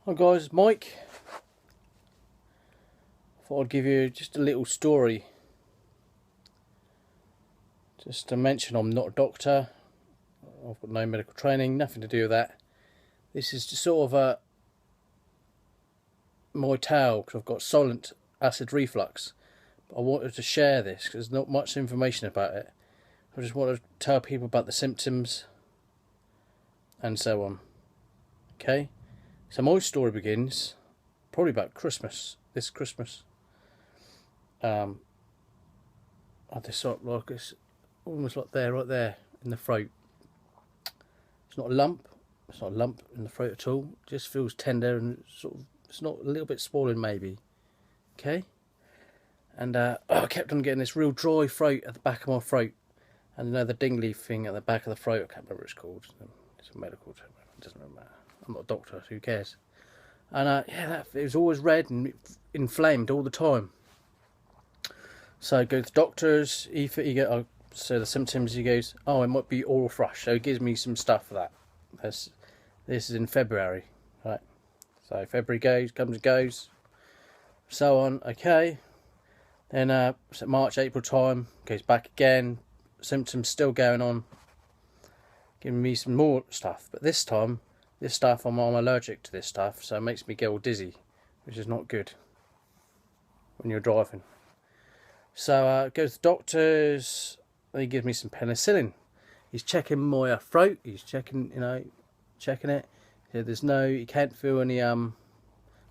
Hi guys, Mike. Thought I'd give you just a little story. Just to mention I'm not a doctor. I've got no medical training, nothing to do with that. This is just sort of my tale because I've got solent acid reflux. But I wanted to share this because there's not much information about it. I just want to tell people about the symptoms and so on. Okay? So my story begins probably about Christmas. This Christmas. This sort of like it's almost like there, right there in the throat. It's not a lump. It's not a lump in the throat at all. It just feels tender and sort of. It's not a little bit swollen, maybe. Okay. And I kept on getting this real dry throat at the back of my throat, and another dingly thing at the back of the throat. I can't remember what it's called. It's a medical term. It doesn't really matter. I'm not a doctor. So who cares? And it was always red and inflamed all the time. So I go to the doctors. So the symptoms. He goes, "Oh, it might be oral thrush." So he gives me some stuff for that. This is in February, right? So February comes and goes, so on. Okay. Then March, April time goes back again. Symptoms still going on. Giving me some more stuff, but this time, this stuff I'm allergic to this stuff, so it makes me get all dizzy, which is not good when you're driving. So go to the doctors. He gives me some penicillin. He's checking my throat. He's checking, checking it. Yeah, he can't feel any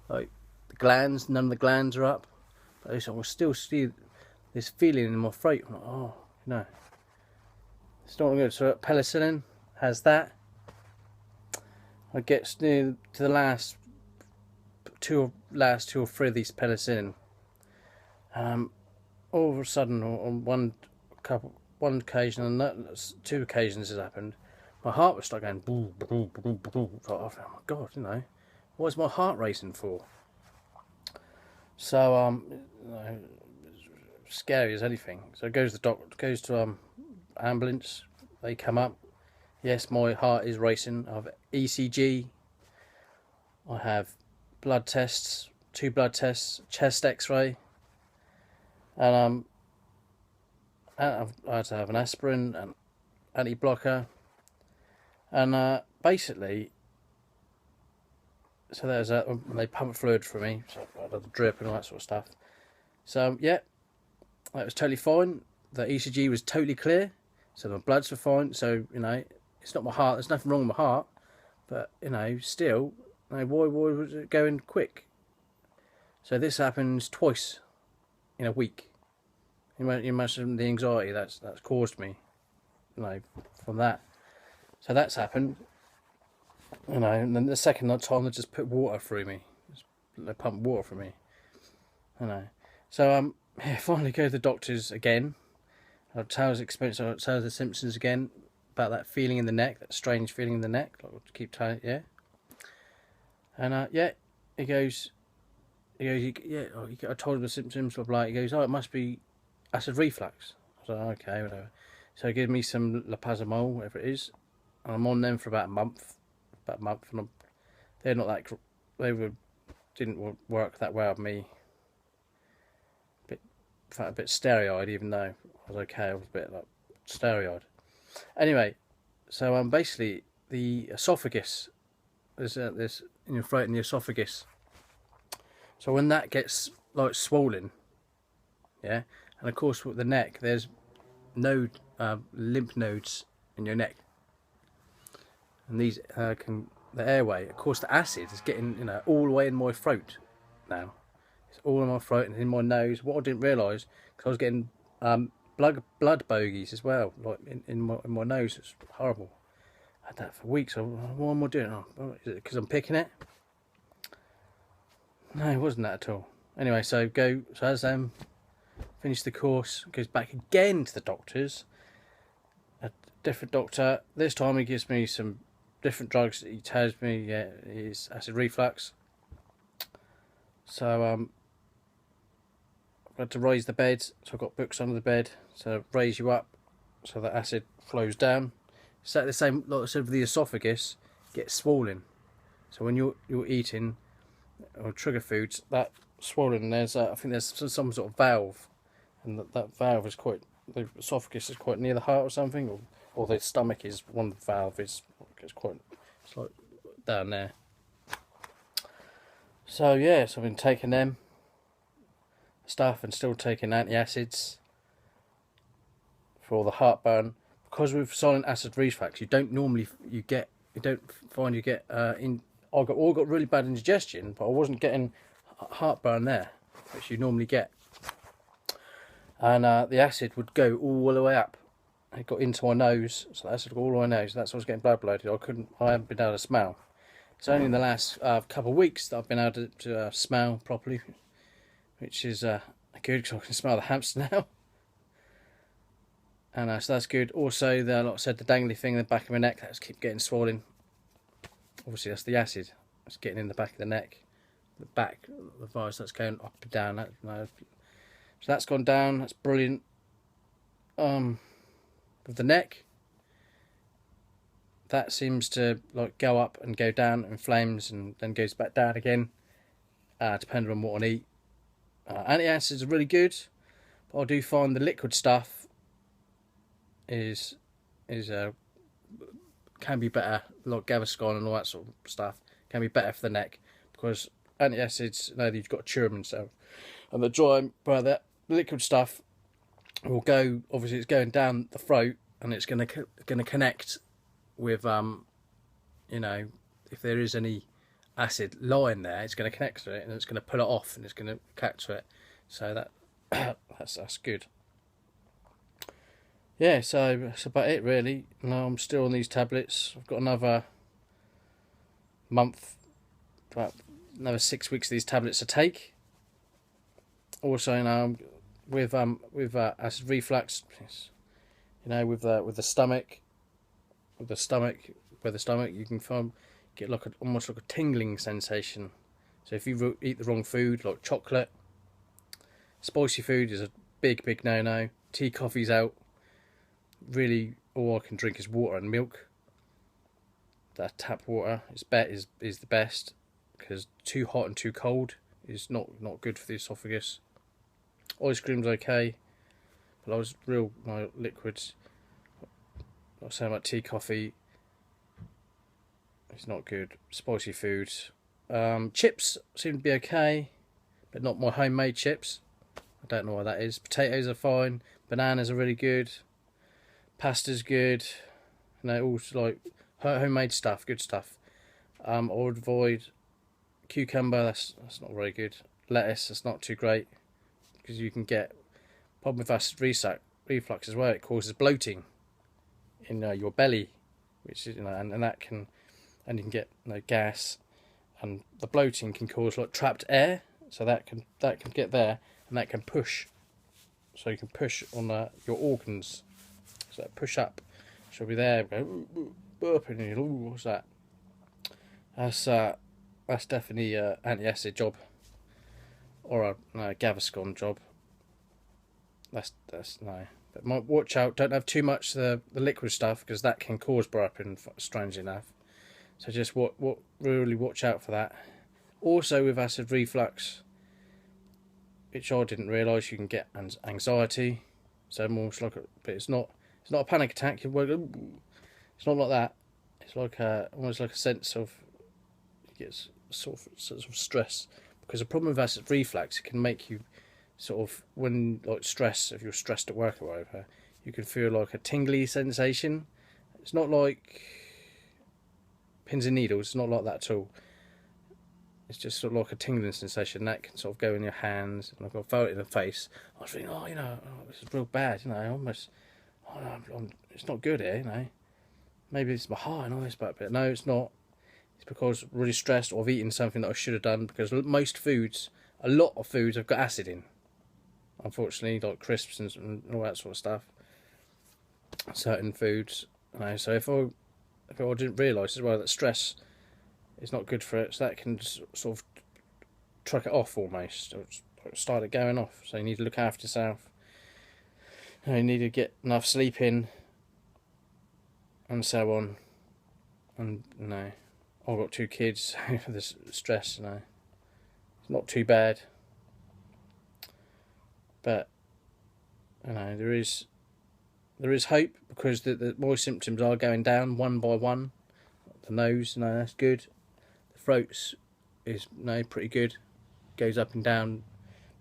like the glands. None of the glands are up. But I will still see this feeling in my throat. I'm like, oh, it's not good. So penicillin has that. I get to the last two or three of these penicillin. All of a sudden, on one occasion, and two occasions has happened, my heart was starting going boo, boo, boo, boo, boo. Oh my God, what is my heart racing for? So scary as anything. So it goes to the doctor, goes to ambulance. They come up. Yes, my heart is racing. I have ECG. I have blood tests, 2 blood tests, chest X-ray, and I had to have an aspirin and anti-blocker, and basically, so there's they pump fluid for me, so I had the drip and all that sort of stuff. So yeah, that was totally fine. The ECG was totally clear, so my bloods were fine. So it's not my heart. There's nothing wrong with my heart, but still, why was it going quick? So this happens twice in a week. You imagine the anxiety that's caused me, from that. So that's happened, and then the second time they just put water through me. They pump water for me, So finally go to the doctors again. I'll tell the symptoms again about that feeling in the neck, that strange feeling in the neck. Like I'll keep telling it, yeah. And he goes, I told him the symptoms, blah blah. He goes, oh, it must be acid reflux. I was like, okay, whatever. So he gave me some lapazamol, whatever it is, and I'm on them for about a month. And they're not that. Didn't work that well with me. Felt a bit starry-eyed, even though I was okay. I was a bit like starry-eyed. Anyway, so basically the esophagus. There's in your throat and the esophagus. So when that gets like swollen, yeah, and of course with the neck, there's lymph nodes in your neck, and these the airway. Of course, the acid is getting all the way in my throat now. It's all in my throat and in my nose. What I didn't realise, because I was getting blood bogies as well, like in my nose. It's horrible. I had that for weeks. What am I doing? Oh, is it because I'm picking it? No, it wasn't that at all. Anyway, so as finish the course, goes back again to the doctors. A different doctor. This time he gives me some different drugs. He tells me, it's acid reflux. So I've had to raise the bed. So I've got books under the bed. So raise you up, so the acid flows down. So the same, like I said, with the esophagus, gets swollen. So when you're eating or trigger foods, that swollen, there's I think there's some sort of valve, and that valve is quite, the esophagus is quite near the heart or something, or the stomach is one of the valves is quite, it's like down there. So yeah, so I've been taking them stuff and still taking antacids for all the heartburn. Because with silent acid reflux, you don't find you get I got really bad indigestion, but I wasn't getting heartburn there, which you normally get. And the acid would go all the way up. It got into my nose, so the acid got all the way my nose. That's why I was getting blood bloated. I haven't been able to smell. It's only in the last couple of weeks that I've been able to smell properly, which is good because I can smell the hamster now. And so that's good. Also, like I said, the dangly thing in the back of my neck, that's keep getting swollen. Obviously, that's the acid. It's getting in the back of the neck, the back, the virus that's going up and down. So that's gone down. That's brilliant. With the neck, that seems to like go up and go down in flames, and then goes back down again, depending on what I eat. Antacids are really good, but I do find the liquid stuff can be better, like Gaviscon and all that sort of stuff can be better for the neck, because antacids, you've got to chew them and stuff, and the the liquid stuff will go, obviously it's going down the throat, and it's going to connect with if there is any acid lying there, it's going to connect to it, and it's going to pull it off, and it's going to catch to it. So that's good. Yeah, so that's about it really. No, I'm still on these tablets. I've got another month, about another 6 weeks of these tablets to take. Also, with acid reflux, with the stomach, you can get almost like a tingling sensation. So if you eat the wrong food, like chocolate, spicy food is a big no-no. Tea, coffee's out. Really, all I can drink is water and milk. That tap water is the best, because too hot and too cold is not good for the esophagus. Ice cream's okay, but my liquids, I was saying about tea, coffee, it's not good. Spicy foods, chips seem to be okay, but not my homemade chips. I don't know why that is. Potatoes are fine. Bananas are really good. Pasta's good. All like homemade stuff, good stuff. I would avoid cucumber. That's not very good. Lettuce, that's not too great, because you can get problem with acid reflux as well. It causes bloating in your belly, which is and that can, and you can get gas, and the bloating can cause like trapped air. So that can get there, and that can push. So you can push on your organs. So push up, she'll be there, go burping, and ooh, what's that? That's definitely an antacid job, or a Gaviscon job. That's no. But watch out! Don't have too much the liquid stuff, because that can cause burping, strangely enough. So just really watch out for that. Also with acid reflux, which I didn't realise, you can get anxiety. So almost like but it's not a panic attack. It's not like that. It's like almost like a sense of, you get sort of stress, because the problem with acid reflux, it can make you sort of, when like stress, if you're stressed at work or whatever, you can feel like a tingly sensation. It's not like pins and needles. It's not like that at all. It's just sort of like a tingling sensation that can sort of go in your hands, and I felt it in the face. I was thinking, this is real bad. Almost. It's not good here, Maybe it's my heart and all this, but no, it's not. It's because I'm really stressed, or I've eaten something that I should have done, because a lot of foods have got acid in. Unfortunately, like crisps and all that sort of stuff. Certain foods, So if I didn't realise as well that stress is not good for it, so that can sort of truck it off almost, or start it going off. So you need to look after yourself. You need to get enough sleep in, and so on. And I've got 2 kids, for this stress, you know. It's not too bad. But, you know, there is hope, because my symptoms are going down one by one. The nose, you know, that's good. The throat's is, you know, pretty good. Goes up and down.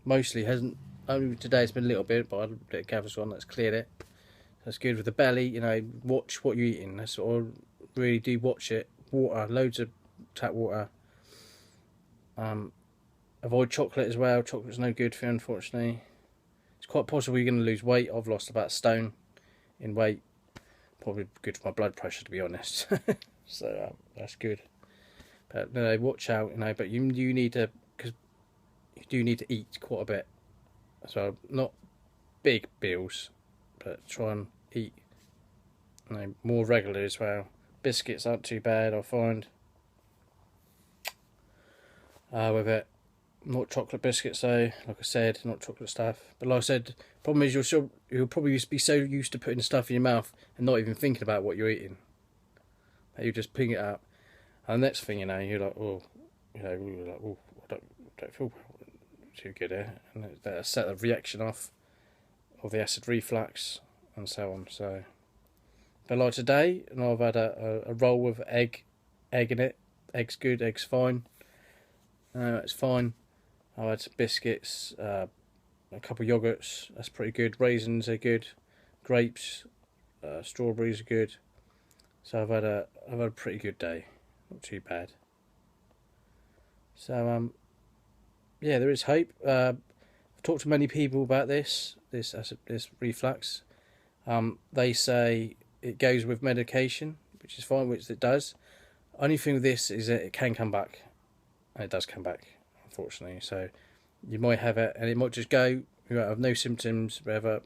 Mostly hasn't. Only today it's been a little bit, but I had a bit of Gaviscon that's cleared it. That's good. With the belly, you know, watch what you're eating. That's what I really do. Watch it. Water, loads of tap water. Avoid chocolate as well. Chocolate's no good for you, unfortunately. It's quite possible you're going to lose weight. I've lost about a stone in weight. Probably good for my blood pressure, to be honest. So that's good. But no, watch out, you know. But you need to, because you do need to eat quite a bit. So not big meals, but try and eat, you know, more regularly as well. Biscuits aren't too bad, I find. With it, not chocolate biscuits though. Like I said, not chocolate stuff. But like I said, problem is you'll probably be so used to putting stuff in your mouth and not even thinking about what you're eating, that you just ping it up. And the next thing you know, you're like, oh, you know, you're like, oh, I don't feel too good here, and that set the reaction off, or the acid reflux, and so on. So, but like today, and I've had a roll with egg in it. Egg's good. Egg's fine. It's fine. I had some biscuits, a couple of yogurts. That's pretty good. Raisins are good. Grapes, strawberries are good. So I've had a pretty good day. Not too bad. So yeah, there is hope. I've talked to many people about this reflux. They say it goes with medication, which is fine, which it does. Only thing with this is that it can come back, and it does come back, unfortunately. So you might have it, and it might just go. You might have no symptoms, whatever,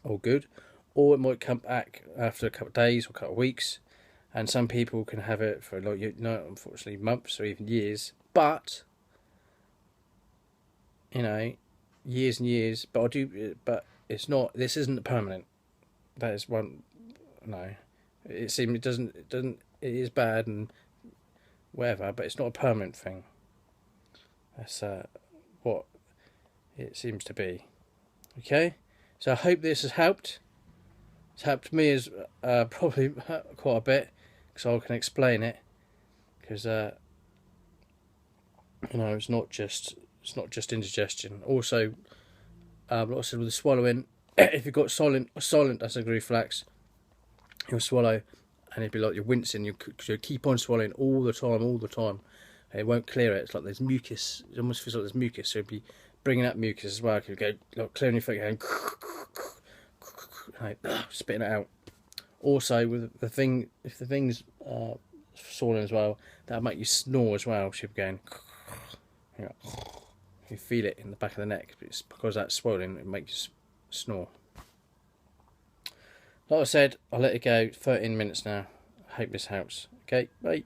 all good, or it might come back after a couple of days or a couple of weeks. And some people can have it for, like, you know, unfortunately, months or even years. But, you know, years and years. But it's not. This isn't permanent. That is one. No, it seems it doesn't. It is bad and whatever, but it's not a permanent thing. That's what it seems to be. Okay, so I hope this has helped. It's helped me as probably quite a bit, so I can explain it. Because you know, it's not just indigestion. Also, like I said, with the swallowing, if you've got silent acid reflux, you'll swallow, and it'd be like you're wincing. You keep on swallowing all the time, and it won't clear it. It's like there's mucus. It almost feels like there's mucus. So it'd be bringing up mucus as well. You go like clearing your throat, going like spitting it out. Also, with the thing, if the thing's swollen as well, that'll make you snore as well. So you're going, you know, you feel it in the back of the neck. It's because that's swollen, it makes you snore. Like I said, I'll let it go. 13 minutes now. I hope this helps. Okay, bye.